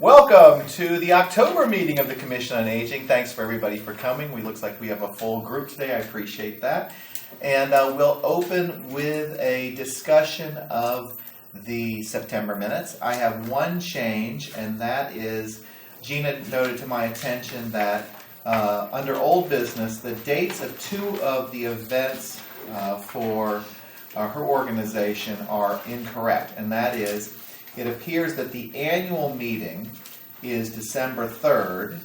Welcome to the October meeting of the Commission on Aging. Thanks for everybody for coming. Looks like we have a full group today. I appreciate that. And we'll open with a discussion of the September minutes. I have one change, and that is Gina noted to my attention that under old business, the dates of two of the events for her organization are incorrect, and that is, it appears that the annual meeting is December 3rd,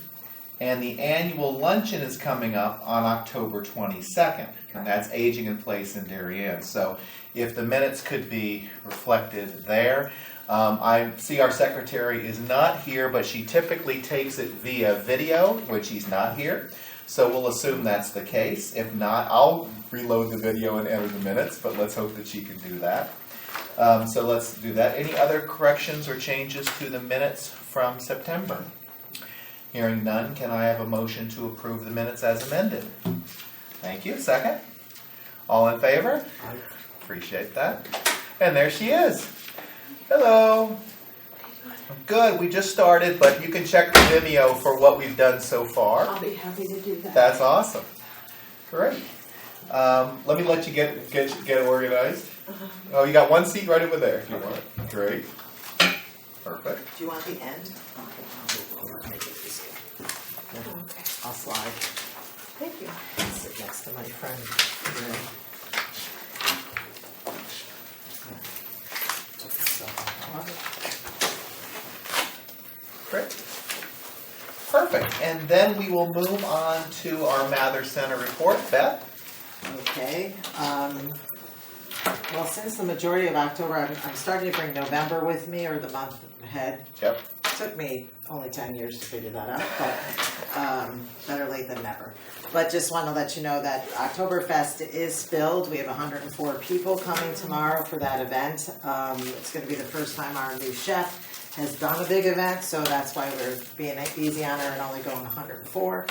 and the annual luncheon is coming up on October 22nd, and that's Aging in Place in Darien. So if the minutes could be reflected there. I see our secretary is not here, but she typically takes it via video, which he's not here. So we'll assume that's the case. If not, I'll reload the video and enter the minutes, but let's hope that she can do that. So let's do that. Any other corrections or changes to the minutes from September? Hearing none, can I have a motion to approve the minutes as amended? Thank you. Second? All in favor? Appreciate that. And there she is. Hello. Good. We just started, but you can check the Vimeo for what we've done so far. I'll be happy to do that. That's awesome. Great. Let me let you get organized. Oh, you got one seat right over there if you want it. Great. Perfect. Do you want the end? Okay. I'll slide. Thank you. I'll sit next to my friend. Great. Perfect. And then we will move on to our Mather Center report. Beth? Okay. Well, since the majority of October, I'm starting to bring November with me, or the month ahead. Yep. It took me only 10 years to figure that out, but better late than never. But just want to let you know that Oktoberfest is filled. We have 104 people coming tomorrow for that event. It's going to be the first time our new chef has done a big event, so that's why we're being easy on her and only going 104.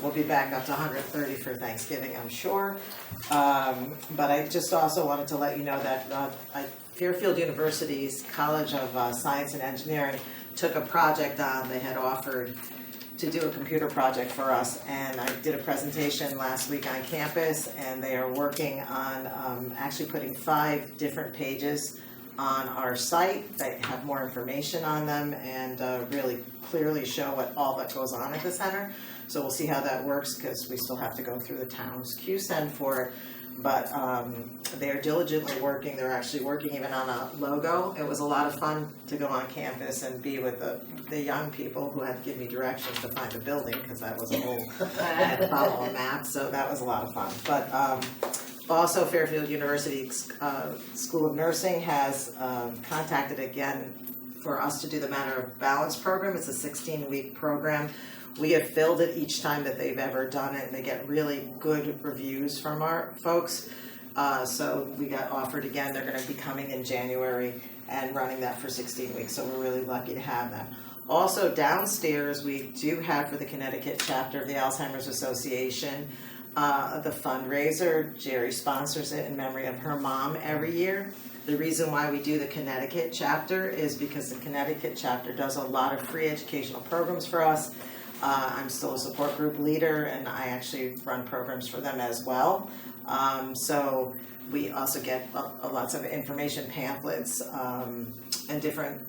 We'll be back up to 130 for Thanksgiving, I'm sure. But I just also wanted to let you know that Fairfield University's College of Science and Engineering took a project on. They had offered to do a computer project for us, and I did a presentation last week on campus, and they are working on actually putting 5 different pages on our site that have more information on them and really clearly show what all that goes on at the center. So we'll see how that works, because we still have to go through the town's QSEN for it. But they're diligently working. They're actually working even on a logo. It was a lot of fun to go on campus and be with the young people who had to give me directions to find the building, because that was a whole, I had to follow a map, so that was a lot of fun. But also Fairfield University School of Nursing has contacted again for us to do the Manner of Balance program. It's a 16-week program. We have filled it each time that they've ever done it, and they get really good reviews from our folks. So we got offered again. They're going to be coming in January and running that for 16 weeks. So we're really lucky to have that. Also downstairs, we do have for the Connecticut chapter of the Alzheimer's Association, the fundraiser. Jerry sponsors it in memory of her mom every year. The reason why we do the Connecticut chapter is because the Connecticut chapter does a lot of free educational programs for us. I'm still a support group leader, and I actually run programs for them as well. So we also get lots of information pamphlets and different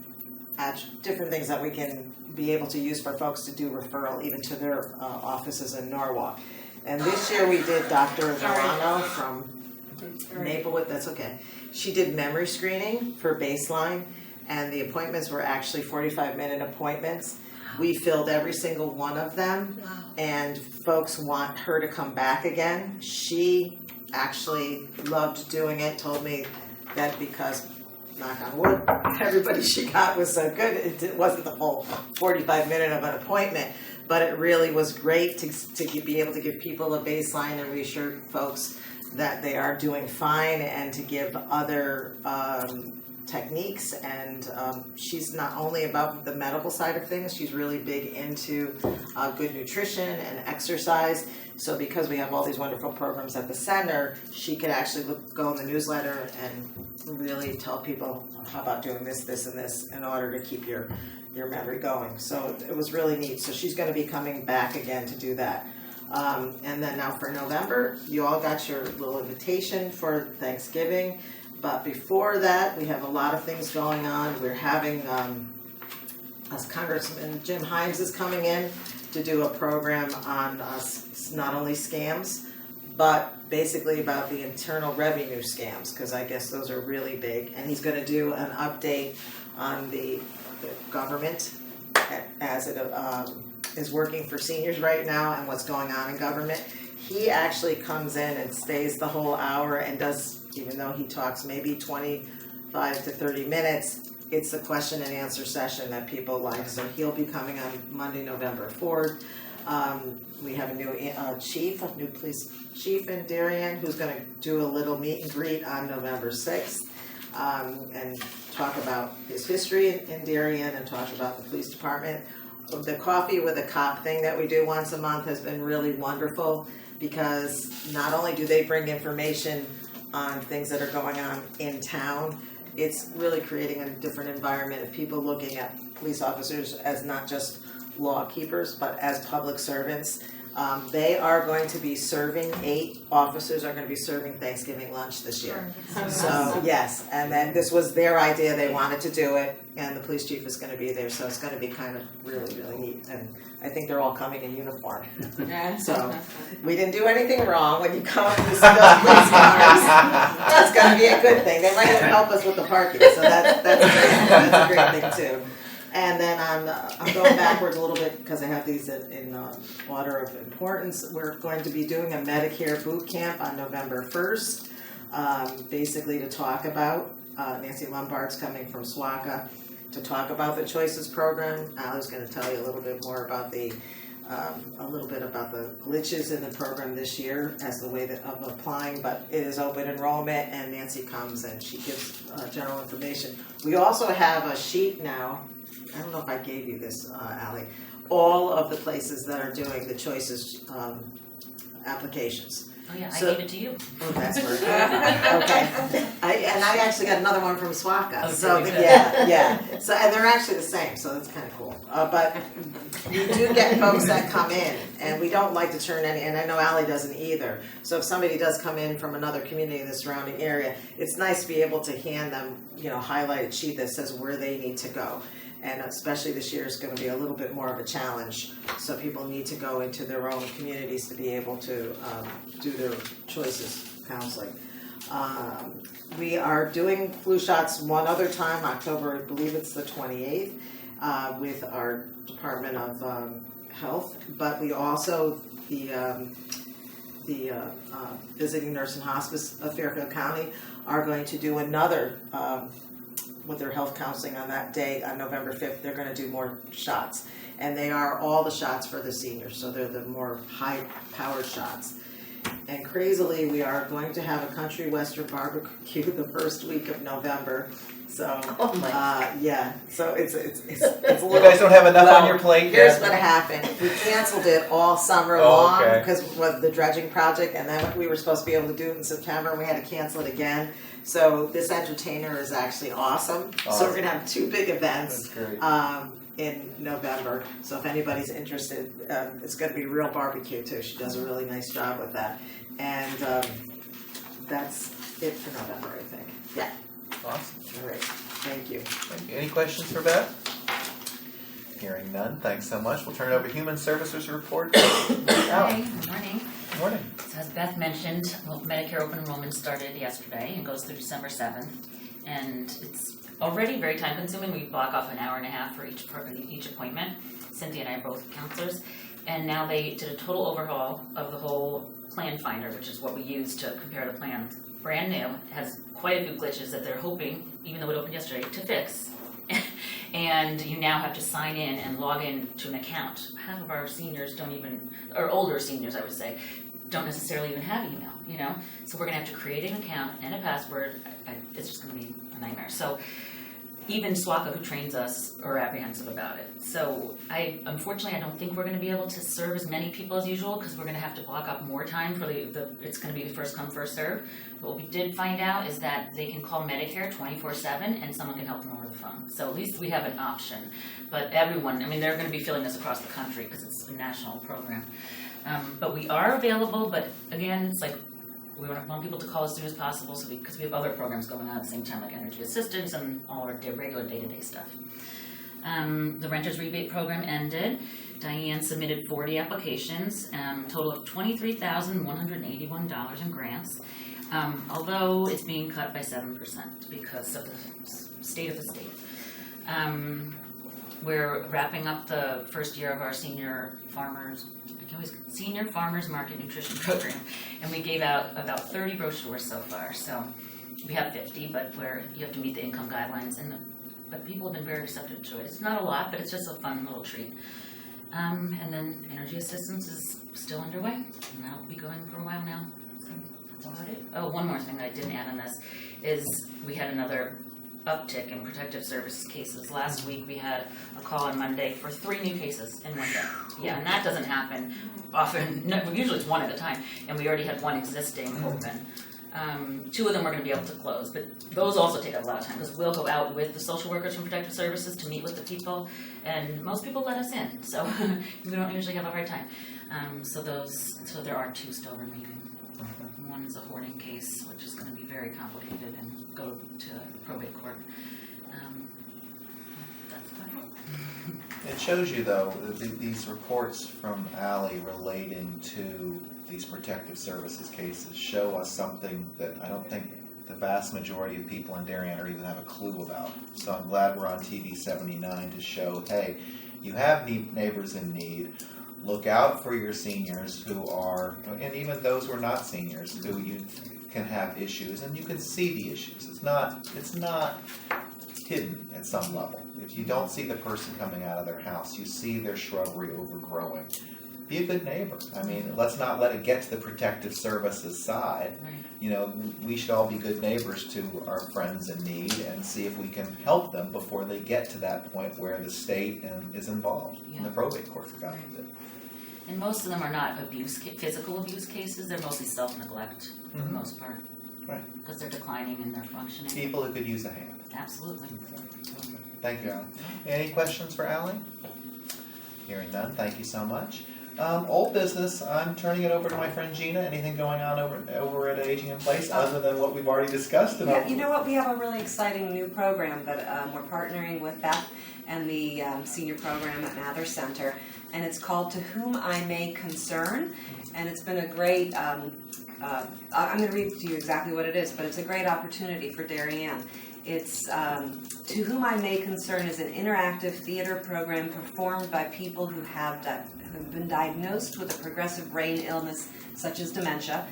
things that we can be able to use for folks to do referral even to their offices in Norwalk. And this year we did Dr. Verano from Maplewood. That's okay. She did memory screening for baseline, and the appointments were actually 45-minute appointments. We filled every single one of them, and folks want her to come back again. She actually loved doing it, told me that because, knock on wood, everybody she got was so good. It wasn't the whole 45-minute of an appointment, but it really was great to be able to give people a baseline and reassure folks that they are doing fine, and to give other techniques. And she's not only about the medical side of things, she's really big into good nutrition and exercise. So because we have all these wonderful programs at the center, she could actually go in the newsletter and really tell people, how about doing this, this, and this in order to keep your your memory going. So it was really neat. So she's gonna be coming back again to do that. And then now for November, you all got your little invitation for Thanksgiving. But before that, we have a lot of things going on. We're having, as Congressman Jim Himes is coming in to do a program on not only scams, but basically about the internal revenue scams, because I guess those are really big. And he's gonna do an update on the government as it is working for seniors right now and what's going on in government. He actually comes in and stays the whole hour and does, even though he talks maybe 25 to 30 minutes, it's a question and answer session that people like. So he'll be coming on Monday, November 4th. We have a new new police chief in Darien who's gonna do a little meet and greet on November 6th. And talk about his history in Darien and talk about the police department. The Coffee with a Cop thing that we do once a month has been really wonderful, because not only do they bring information on things that are going on in town, it's really creating a different environment of people looking at police officers as not just law keepers, but as public servants. They are going to be serving, 8 officers are gonna be serving Thanksgiving lunch this year. So, yes, and then this was their idea, they wanted to do it, and the police chief is gonna be there, so it's gonna be kind of really, really neat. And I think they're all coming in uniform. So, we didn't do anything wrong when you come and you see those police cars. That's gonna be a good thing, they might even help us with the parking, so that's a great thing too. And then I'm going backwards a little bit because I have these in order of importance. We're going to be doing a Medicare boot camp on November 1st, basically to talk about, Nancy Lombard's coming from SWACA to talk about the Choices program. Allie's going to tell you a little bit more about the glitches in the program this year as the way of applying, but it is open enrollment and Nancy comes and she gives general information. We also have a sheet now. I don't know if I gave you this, Allie, all of the places that are doing the Choices applications. Oh yeah, So- I gave it to you. Oh, that's right. Okay. I actually got another one from SWACA. Oh, So, did you? yeah. So, and they're actually the same, so that's kind of cool. But we do get folks that come in, and we don't like to turn any, and I know Allie doesn't either. So if somebody does come in from another community in the surrounding area, it's nice to be able to hand them, highlighted sheet that says where they need to go. And especially this year is going to be a little bit more of a challenge. So people need to go into their own communities to be able to do their Choices counseling. We are doing flu shots one other time, October, I believe it's the 28th, with our Department of Health. But we also, the Visiting Nurse and Hospice of Fairfield County are going to do another with their health counseling on that day, on November 5th, they're gonna do more shots. And they are all the shots for the seniors, so they're the more high-powered shots. And crazily, we are going to have a country western barbecue the first week of November. So, Oh my. yeah, so it's a little. You guys don't have enough on your plate Here's yet? what happened, we canceled it all summer Oh, long, okay. because of the dredging project, and then we were supposed to be able to do it in September, and we had to cancel it again. So this entertainer is actually awesome. So we're gonna have 2 big events. That's great. In November. So if anybody's interested, it's gonna be real barbecue too. She does a really nice job with that. And that's it for November, I think. Yeah. Awesome. All right. Thank you. Thank you. Any questions for Beth? Hearing none, thanks so much. We'll turn it over to Human Services Report. Hi, good morning. Good morning. So as Beth mentioned, Medicare open enrollment started yesterday and goes through December 7th. And it's already very time consuming. We block off an hour and a half for each appointment. Cynthia and I are both counselors. And now they did a total overhaul of the whole plan finder, which is what we use to compare the plans. Brand new, has quite a few glitches that they're hoping, even though it opened yesterday, to fix. And you now have to sign in and log in to an account. Half of our seniors don't even, or older seniors I would say, don't necessarily even have email, So we're gonna have to create an account and a password. It's just gonna be a nightmare. So even SWACA, who trains us, are apprehensive about it. So unfortunately, I don't think we're gonna be able to serve as many people as usual, because we're gonna have to block up more time for it's gonna be the first come, first serve. What we did find out is that they can call Medicare 24/7 and someone can help them over the phone. So at least we have an option. But everyone, I mean, they're gonna be feeling this across the country because it's a national program. But we are available, but again, it's like, we want people to call as soon as possible, because we have other programs going on at the same time, like energy assistance and all our regular day-to-day stuff. The renter's rebate program ended. Diane submitted 40 applications, total of $23,181 in grants. Although it's being cut by 7% because of the state of the state. We're wrapping up the first year of our senior farmers market nutrition program, and we gave out about 30 brochures so far. So we have 50, but you have to meet the income guidelines, but people have been very receptive to it. It's not a lot, but it's just a fun little treat. And then energy assistance is still underway, and that will be going for a while now. So that's about it. Oh, one more thing that I didn't add on this is we had another uptick in protective services cases. Last week we had a call on Monday for 3 new cases in one day. Yeah, and that doesn't happen often. No, usually it's one at a time, and we already had one existing open. 2 of them we're going to be able to close, but those also take a lot of time because we'll go out with the social workers from protective services to meet with the people, and most people let us in, so we don't usually have a hard time. So there are 2 still remaining. One is a hoarding case, which is going to be very complicated and go to probate court. That's about it. It shows you, though, these reports from Ally relating to these protective services cases show us something that I don't think the vast majority of people in Darien even have a clue about. So I'm glad we're on TV 79 to show, hey, you have neighbors in need. Look out for your seniors who are, and even those who are not seniors, who you can have issues, and you can see the issues. It's not hidden at some level. If you don't see the person coming out of their house, you see their shrubbery overgrowing. Be a good neighbor. I mean, let's not let it get to the protective services side. Right. You know, we should all be good neighbors to our friends in need and see if we can help them before they get to that point where the state is involved in the probate court, for God forbid. And most of them are not physical abuse cases. They're mostly self-neglect for the most part. Right. Because they're declining in their functioning. People who could use a hand. Absolutely. Okay. Thank you, Alan. Any questions for Alan? Hearing none, thank you so much. Old business, I'm turning it over to my friend Gina. Anything going on over at Aging in Place other than what we've already discussed? Yeah, you know what? We have a really exciting new program that we're partnering with Beth and the senior program at Mather Center, and it's called To Whom I May Concern, and it's been a great, I'm going to read to you exactly what it is, but it's a great opportunity for Darien. It's To Whom I May Concern is an interactive theater program performed by people who have been diagnosed with a progressive brain illness such as dementia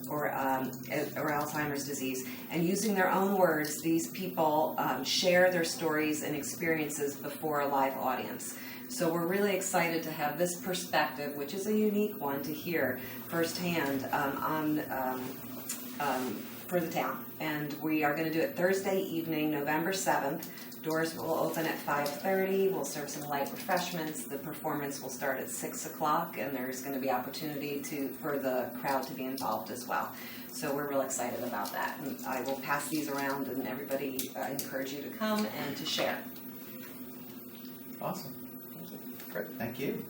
or Alzheimer's disease. And using their own words, these people share their stories and experiences before a live audience. So we're really excited to have this perspective, which is a unique one to hear firsthand for the town. And we are going to do it Thursday evening, November 7th. Doors will open at 5:30. We'll serve some light refreshments. The performance will start at 6 o'clock, and there's going to be opportunity for the crowd to be involved as well. So we're real excited about that. And I will pass these around, and everybody encourage you to come and to share. Awesome. Great, thank you.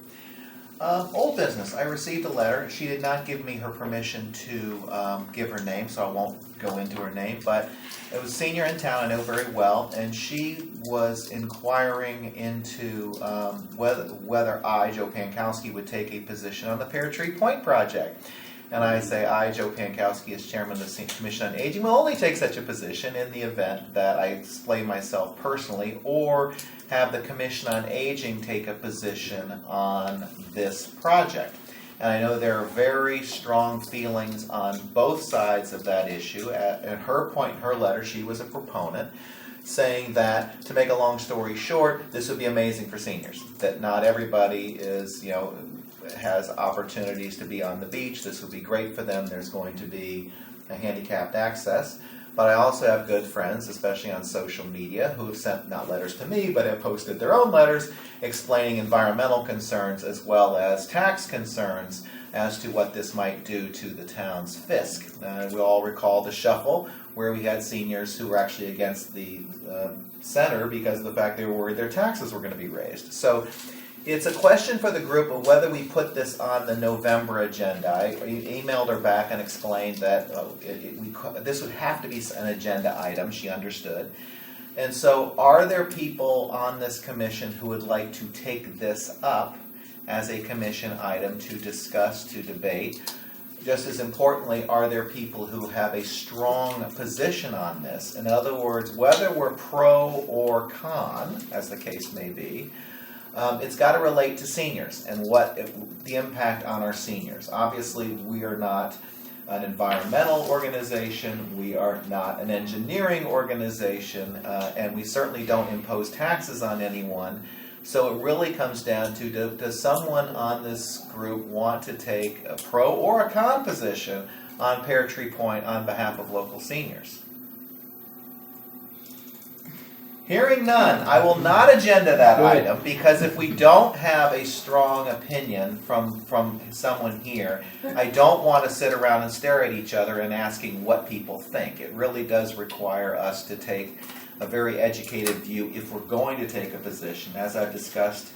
Old business, I received a letter. She did not give me her permission to give her name, so I won't go into her name, but it was a senior in town I know very well, and she was inquiring into whether I, Joe Pankowski, would take a position on the Pear Tree Point project. And I say, I, Joe Pankowski, as chairman of the Commission on Aging, will only take such a position in the event that I display myself personally or have the Commission on Aging take a position on this project. And I know there are very strong feelings on both sides of that issue. At her point in her letter, she was a proponent, saying that, to make a long story short, this would be amazing for seniors, that not everybody is, has opportunities to be on the beach. This would be great for them. There's going to be a handicapped access. but I also have good friends, especially on social media, who have sent not letters to me, but have posted their own letters explaining environmental concerns as well as tax concerns as to what this might do to the town's fisc. We all recall the shuffle where we had seniors who were actually against the center because of the fact they were worried their taxes were going to be raised. So it's a question for the group of whether we put this on the November agenda. I emailed her back and explained that this would have to be an agenda item. She understood. And so are there people on this commission who would like to take this up as a commission item to discuss, to debate? Just as importantly, are there people who have a strong position on this? In other words, whether we're pro or con, as the case may be, it's got to relate to seniors and the impact on our seniors. Obviously, we are not an environmental organization, we are not an engineering organization, and we certainly don't impose taxes on anyone. So it really comes down to, does someone on this group want to take a pro or a con position on Pear Tree Point on behalf of local seniors? Hearing none, I will not agenda that item, because if we don't have a strong opinion from someone here, I don't want to sit around and stare at each other and asking what people think. It really does require us to take a very educated view if we're going to take a position. As I've discussed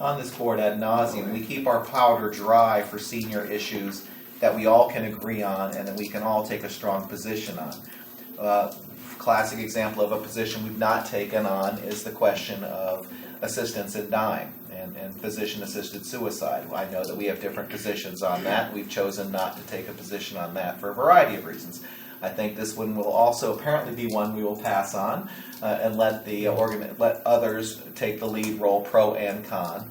on this board ad nauseum, we keep our powder dry for senior issues that we all can agree on and that we can all take a strong position on. Classic example of a position we've not taken on is the question of assistance in dying and physician-assisted suicide. I know that we have different positions on that. We've chosen not to take a position on that for a variety of reasons. I think this one will also apparently be one we will pass on and let others take the lead role, pro and con,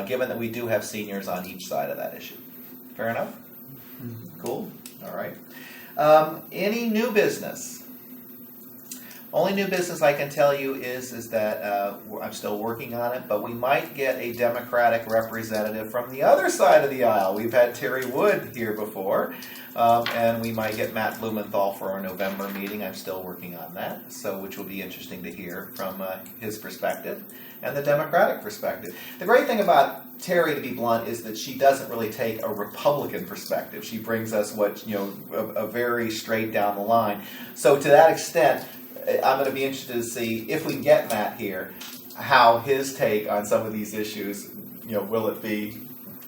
given that we do have seniors on each side of that issue. Fair enough? Cool. All right. Any new business? Only new business I can tell you is that I'm still working on it, but we might get a Democratic representative from the other side of the aisle. We've had Terry Wood here before, and we might get Matt Blumenthal for our November meeting. I'm still working on that, which will be interesting to hear from his perspective and the Democratic perspective. The great thing about Terry, to be blunt, is that she doesn't really take a Republican perspective. She brings us a very straight down the line. So to that extent, I'm going to be interested to see if we can get Matt here, how his take on some of these issues, will it be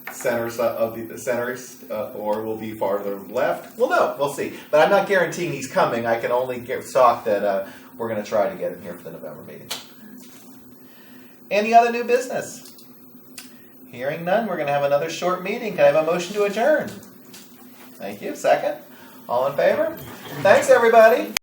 centerist or will be farther left? Well, no, we'll see. But I'm not guaranteeing he's coming. I can only talk that we're going to try to get him here for the November meeting. Any other new business? Hearing none, we're going to have another short meeting. Can I have a motion to adjourn? Thank you. Second? All in favor? Thanks, everybody.